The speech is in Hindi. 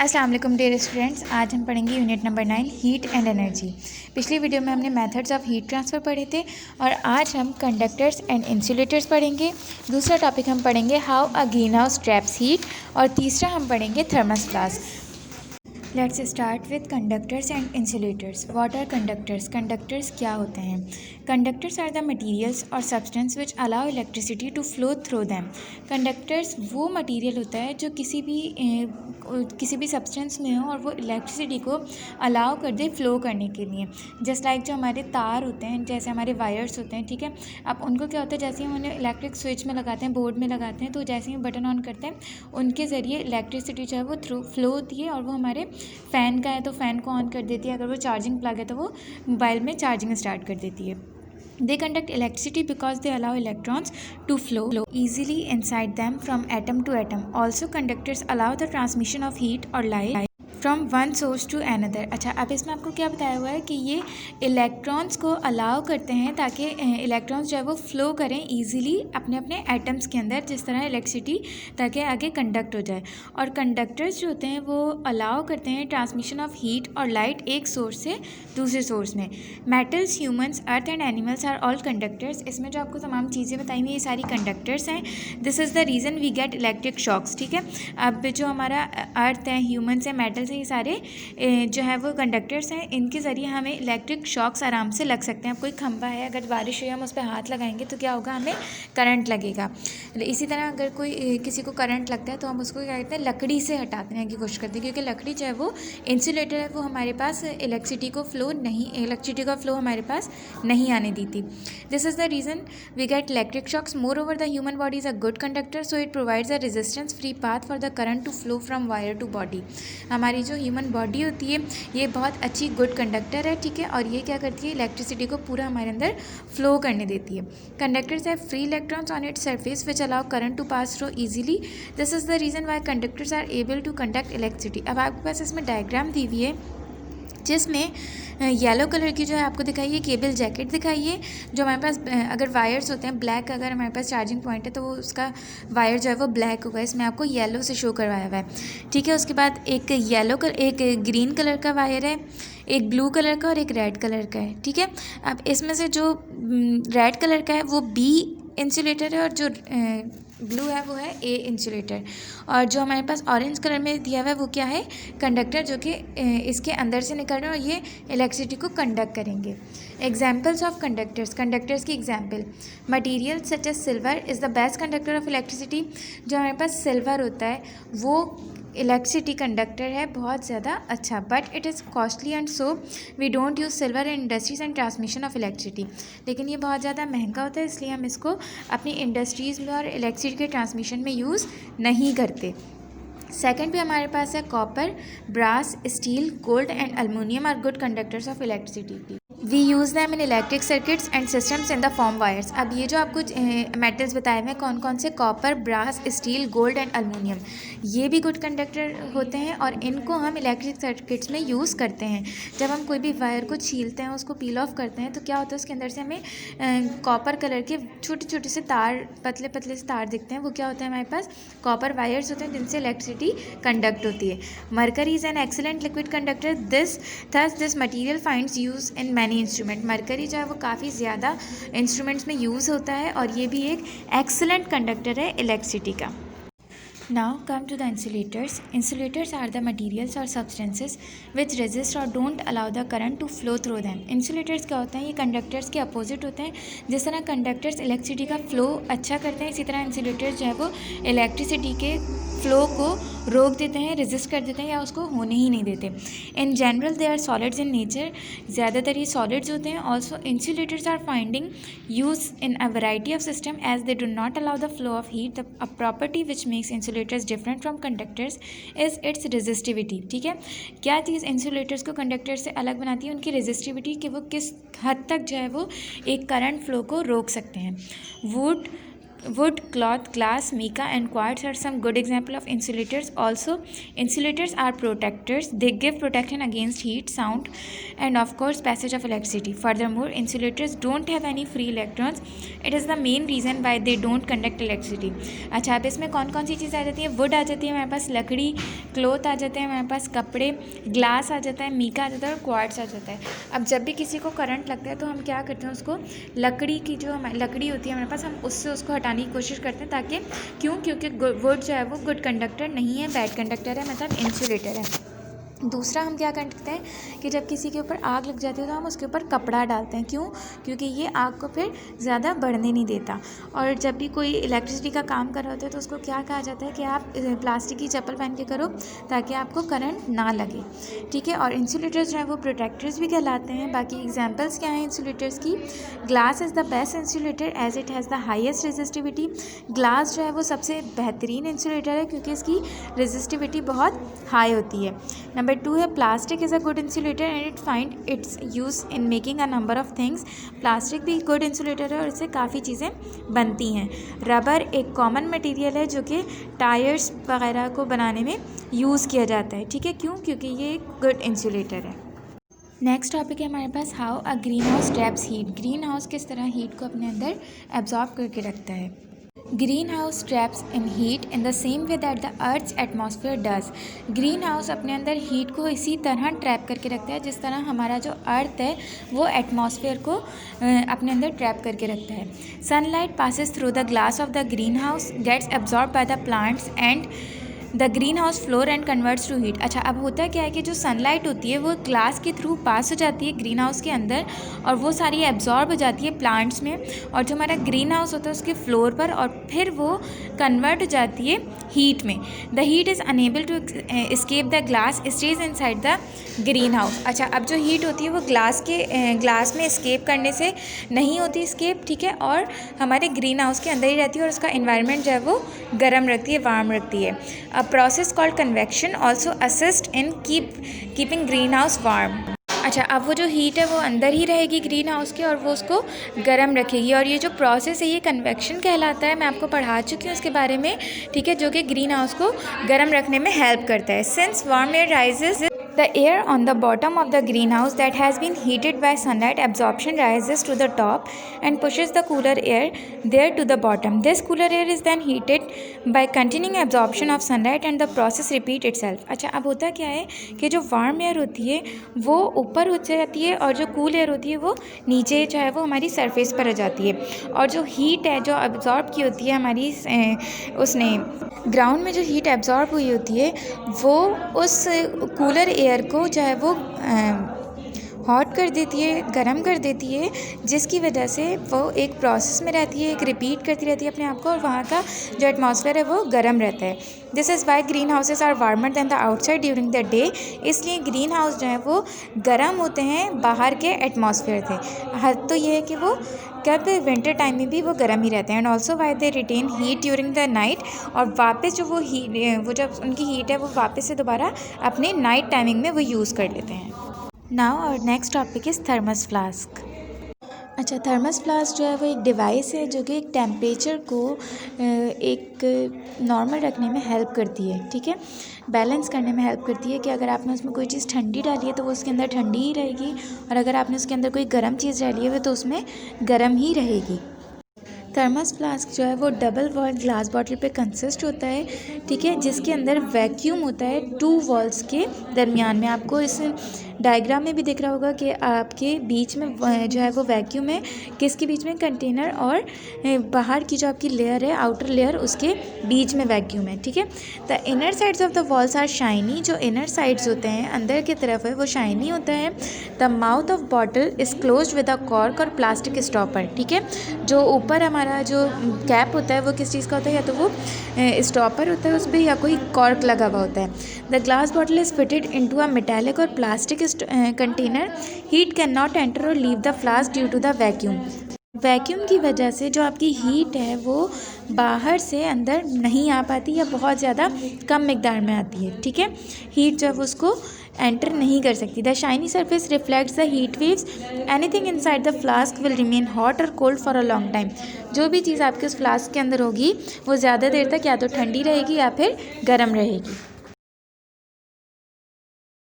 अस्सलाम वालेकुम डियर स्टूडेंट्स। आज हम पढ़ेंगे unit number 9 heat and energy. पिछली वीडियो में हमने मेथड्स ऑफ हीट ट्रांसफ़र पढ़े थे और आज हम कंडक्टर्स एंड इंसुलेटर्स पढ़ेंगे। दूसरा टॉपिक हम पढ़ेंगे how a green house traps heat और तीसरा हम पढ़ेंगे thermos flask. Let's start with conductors and insulators. What are conductors? Conductors क्या होते हैं? कंडक्टर्स आर द मटीरियल्स और substance which allow electricity to flow through them. Conductors वो मटीरियल होता है जो किसी भी सब्सटेंस में हो और वो इलेक्ट्रिसिटी को अलाउ कर दे फ्लो करने के लिए। जस्ट लाइक जो हमारे तार होते हैं, जैसे हमारे वायर्स होते हैं, ठीक है। अब उनको क्या होता है, जैसे ही हम उन्हें इलेक्ट्रिक स्विच में लगाते हैं, बोर्ड में लगाते हैं, तो जैसे ही बटन ऑन करते हैं उनके ज़रिए इलेक्ट्रिसिटी जो है वो थ्रू फ्लो होती है और वो हमारे फ़ैन का है तो फ़ैन को ऑन कर देती है, अगर वो चार्जिंग प्लग है तो वो मोबाइल में चार्जिंग स्टार्ट कर देती है। They conduct electricity because they allow electrons to flow easily inside them from atom to atom. Also, conductors allow the transmission of heat or light from one source to another. अच्छा, अब इसमें आपको क्या बताया हुआ है कि ये इलेक्ट्रॉन्स को अलाउ करते हैं ताकि इलेक्ट्रॉन्स जो है वो फ्लो करें ईजिली अपने अपने एटम्स के अंदर, जिस तरह इलेक्ट्रिसिटी ताकि आगे कंडक्ट हो जाए। और कंडक्टर्स जो होते हैं वो अलाउ करते हैं ट्रांसमिशन ऑफ हीट और लाइट एक सोर्स से दूसरे सोर्स में। Metals, humans, earth and animals are all conductors. इसमें जो आपको तमाम चीज़ें बताई हुई ये सारी कंडक्टर्स हैं। This is the reason we get electric shocks, ठीक है। अब जो हमारा अर्थ है, ह्यूमन्स है, मेटल्स है, ये सारे जो है वो कंडक्टर्स हैं। इनके ज़रिए हमें इलेक्ट्रिक शॉक्स आराम से लग सकते हैं। अब कोई खंभा है, अगर बारिश हुई हम उस पर हाथ लगाएंगे तो क्या होगा, हमें करंट लगेगा। इसी तरह अगर कोई किसी को करंट लगता है तो हम उसको क्या कहते हैं, लकड़ी से हटाने की कोशिश करते हैं, क्योंकि लकड़ी जो है वो इंसुलेटर है, वो हमारे पास इलेक्ट्रिसिटी का फ्लो हमारे पास नहीं आने देती। This is the reason we get electric shocks. Moreover the human body is a good conductor, so it provides a resistance free path for the current to flow from wire to body. हमारी जो ह्यूमन बॉडी होती है ये बहुत अच्छी गुड कंडक्टर है, ठीक है। और ये क्या करती है, इलेक्ट्रिसिटी को पूरा हमारे अंदर फ्लो करने देती है। Conductors have free electrons on its surface which allow current to pass through easily. This is the reason why conductors are able to conduct electricity. अब आपके पास इसमें डायग्राम दी हुई है जिसमें येलो कलर की जो है आपको दिखाई है केबल जैकेट दिखाई है। जो हमारे पास अगर वायर्स होते हैं ब्लैक, अगर हमारे पास चार्जिंग पॉइंट है तो वो उसका वायर जो है वो ब्लैक होगा। इसमें आपको येलो से शो करवाया हुआ है, ठीक है। उसके बाद एक ग्रीन कलर का वायर है, एक ब्लू कलर का और एक रेड कलर का है, ठीक है। अब इसमें से जो रेड कलर का है वो बी इंसुलेटर है और जो ब्लू है वो है ए इंसुलेटर। और जो हमारे पास ऑरेंज कलर में दिया हुआ है वो क्या है, कंडक्टर, जो कि इसके अंदर से निकल रहे हैं और ये इलेक्ट्रिसिटी को कंडक्ट करेंगे। एग्जाम्पल्स ऑफ कंडक्टर्स की example, material such as silver is the best conductor of electricity. जो हमारे पास सिल्वर होता है वो इलेक्ट्रिसिटी कंडक्टर है, बहुत ज़्यादा अच्छा, but it is costly and so we don't use silver in industries and transmission of electricity. लेकिन ये बहुत ज़्यादा महंगा होता है, इसलिए हम इसको अपनी इंडस्ट्रीज़ में और इलेक्ट्रिसिटी के ट्रांसमिशन में यूज़ नहीं करते। सेकंड पे हमारे पास है copper, brass, steel, gold and aluminium are good conductors of electricity. We use them in electric circuits and systems in the form wires. अब ये जो आपको मेटल्स बताए हुए हैं कौन कौन से, copper, brass, steel, gold and aluminium, ये भी गुड कंडक्टर होते हैं और इनको हम इलेक्ट्रिक सर्किट्स में यूज़ करते हैं। जब हम कोई भी वायर को छीलते हैं, उसको पील ऑफ करते हैं, तो क्या होता है उसके अंदर से हमें कॉपर कलर के छोटे छोटे से तार, पतले पतले से तार दिखते हैं। वो क्या होता है, हमारे पास कॉपर वायर्स होते हैं जिनसे इलेक्ट्रिसिटी कंडक्ट होती है। Mercury is an excellent liquid conductor, this material finds use in many instrument. Mercury जो है वो काफ़ी ज़्यादा इंस्ट्रूमेंट्स में यूज़ होता है और ये भी एक एक्सीलेंट कंडक्टर है इलेक्ट्रिसिटी का। Now come to the insulators. Insulators are the materials or substances which resist or don't allow the current to flow through them. Insulators क्या होते हैं, ये कंडक्टर्स के अपोजिट होते हैं। जिस तरह कंडक्टर्स इलेक्ट्रिसिटी का फ्लो अच्छा करते हैं, इसी तरह इंसुलेटर्स जो है वो इलेक्ट्रिसिटी के फ्लो को रोक देते हैं, रेजिस्ट कर देते हैं या उसको होने ही नहीं देते। In general they are solids in nature, ज़्यादातर ये सॉलिड्स होते हैं। Also insulators are finding use in a variety of system as they do not allow the flow of heat. A property which makes insulators different from conductors is its resistivity, ठीक है। क्या चीज़ इंसुलेटर्स को कंडक्टर्स से अलग बनाती है, उनकी रेजिस्टिविटी, कि वो किस हद तक जो है वो एक करंट फ्लो को रोक सकते हैं। Would, wood, cloth, glass, mica and quartz are some good example of insulators. Also, insulators are protectors. They give protection against heat, sound and of course passage of electricity. Furthermore, insulators don't have any free electrons. It is the main reason why they don't conduct electricity. अच्छा, अब इसमें कौन कौन सी चीज़ें आ जाती हैं? वुड आ जाती है हमारे पास, लकड़ी, क्लोथ आ जाते हैं हमारे पास, कपड़े, ग्लास आ जाता है, मीका आ जाता है और क्वार्ट्स आ जाता है। अब जब भी किसी को करंट लगता है तो हम क्या करते हैं, उसको लकड़ी की जो लकड़ी होती है हमारे पास, हम उससे उसको हटाने की कोशिश करते हैं। ताकि क्योंकि वुड जो है वो गुड कंडक्टर नहीं है, बैड कंडक्टर है, मतलब इंसुलेटर है। दूसरा हम क्या करते हैं कि जब किसी के ऊपर आग लग जाती है तो हम उसके ऊपर कपड़ा डालते हैं। क्यों? क्योंकि ये आग को फिर ज़्यादा बढ़ने नहीं देता। और जब भी कोई इलेक्ट्रिसिटी का काम कर रहा होता है तो उसको क्या कहा जाता है कि आप प्लास्टिक की चप्पल पहन के करो ताकि आपको करंट ना लगे, ठीक है। और इंसुलेटर्स जो है वो प्रोटेक्टर्स भी कहलाते हैं। बाकी एग्जाम्पल्स क्या हैं इंसुलेटर्स की? Glass is the best insulator as it has the highest resistivity. Glass जो है वो सबसे बेहतरीन इंसुलेटर है क्योंकि इसकी रेजिस्टिविटी बहुत हाई होती है। नंबर 2 है plastic is a good insulator and it find its use in making a number of things. Plastic भी गुड इंसुलेटर है और इससे काफ़ी चीज़ें बनती हैं। रबर एक कॉमन मटेरियल है जो कि टायर्स वगैरह को बनाने में यूज़ किया जाता है, ठीक है। क्यों? क्योंकि ये एक गुड इंसुलेटर है। नेक्स्ट टॉपिक है हमारे पास how a green house traps heat. Greenhouse किस तरह हीट को अपने अंदर एब्जॉर्ब करके रखता है। Green house traps in heat in the same way that the earth's atmosphere does. Green house अपने अंदर हीट को इसी तरह ट्रैप करके रखता है जिस तरह हमारा जो अर्थ है वो एटमॉस्फेयर को अपने अंदर ट्रैप करके रखता है। Sunlight passes through the glass of the green house, gets absorb by the plants and the green house floor and converts to heat. अच्छा, अब होता क्या है कि जो सनलाइट होती है वो ग्लास के थ्रू पास हो जाती है ग्रीन हाउस के अंदर और वो सारी एब्जॉर्ब हो जाती है प्लांट्स में और जो हमारा ग्रीन हाउस होता है उसके फ्लोर पर, और फिर वो कन्वर्ट हो जाती है हीट में। The heat is unable to escape the glass, stays inside the green house. अच्छा, अब जो हीट होती है वो ग्लास में एस्केप करने से नहीं होती एस्केप, ठीक है, और हमारे ग्रीन हाउस के अंदर ही रहती है और उसका इन्वायरमेंट जो है वो गर्म रखती है, वार्म रखती है। A process called convection also assists in keeping greenhouse warm। अच्छा, अब वो जो हीट है वो अंदर ही रहेगी ग्रीन हाउस के और वो उसको गर्म रखेगी। और ये जो प्रोसेस है ये कन्वेक्शन कहलाता है। मैं आपको पढ़ा चुकी हूँ इसके बारे में, ठीक है, जो कि ग्रीन हाउस को गर्म रखने में हेल्प करता है। Since warm air rises, the air on the bottom of the greenhouse that has been heated by sunlight absorption rises to the top and pushes the cooler air there to the bottom. This cooler air is then heated by continuing absorption of sunlight and the process repeat itself। अच्छा, अब होता क्या है कि जो वार्म एयर होती है वो ऊपर हो जाती है और जो कूल एयर होती है वो नीचे जो है वो हमारी सरफेस पर आ जाती है। और जो हीट है जो एब्जॉर्ब की होती है हमारी उसने ग्राउंड में जो हीट एब्जॉर्ब हुई होती है वो उस कूलर एयर को जो है वो हॉट कर देती है, गर्म कर देती है, जिसकी वजह से वो एक प्रोसेस में रहती है, एक रिपीट करती रहती है अपने आप को और वहाँ का जो एटमॉस्फेयर है वो गर्म रहता है। This is why green houses are warmer than the outside during the day. इसलिए ग्रीन हाउस जो है वो गर्म होते हैं बाहर के एटमॉस्फेयर से। तो ये है कि वो कब विंटर टाइम में भी वो गर्म ही रहते हैं। And also why they retain heat during the night, और वापस जो वो जब उनकी हीट है वो वापस से दोबारा अपने नाइट टाइमिंग में वो यूज़ कर लेते हैं। नाउ और next topic is thermos flask. अच्छा, थर्मस फ्लास्क जो है वो एक डिवाइस है जो कि एक टेम्परेचर को एक नॉर्मल रखने में हेल्प करती है, ठीक है, बैलेंस करने में हेल्प करती है कि अगर आपने उसमें कोई चीज़ ठंडी डाली है तो वो उसके अंदर ठंडी ही रहेगी और अगर आपने उसके अंदर कोई गर्म चीज़ डाली है तो उसमें गर्म ही रहेगी। थर्मस फ्लास्क जो है वो डबल वॉल ग्लास बॉटल पे कंसिस्ट होता है, ठीक है, जिसके अंदर वैक्यूम होता है 2 वॉल्स के दरमियान में। आपको इस डायग्राम में भी दिख रहा होगा कि आपके बीच में जो है वो वैक्यूम है, किसके बीच में? कंटेनर और बाहर की जो आपकी लेयर है, आउटर लेयर, उसके बीच में वैक्यूम है, ठीक है। The inner sides of the walls are shiny. जो इनर साइड्स होते हैं अंदर की तरफ है वो शाइनी होता है। The mouth of bottle is closed with a cork और प्लास्टिक स्टॉपर, ठीक है। जो ऊपर हमारा जो कैप होता है वो किस चीज़ का होता है? या तो वो स्टॉपर होता है उस पर या कोई कॉर्क लगा हुआ होता है। The glass bottle is fitted into a metallic और plastic container. Heat can not enter और leave the flask due to the vacuum. Vacuum की वजह से जो आपकी हीट है वो बाहर से अंदर नहीं आ पाती या बहुत ज़्यादा कम मिकदार में आती है, ठीक है। हीट जब उसको एंटर नहीं कर सकती। The shiny surface reflects the heat waves, anything inside the flask will remain hot और cold for a long time. जो भी चीज़ आपके उस फ्लास्क के अंदर होगी वो ज़्यादा देर तक या तो ठंडी रहेगी या फिर गर्म रहेगी।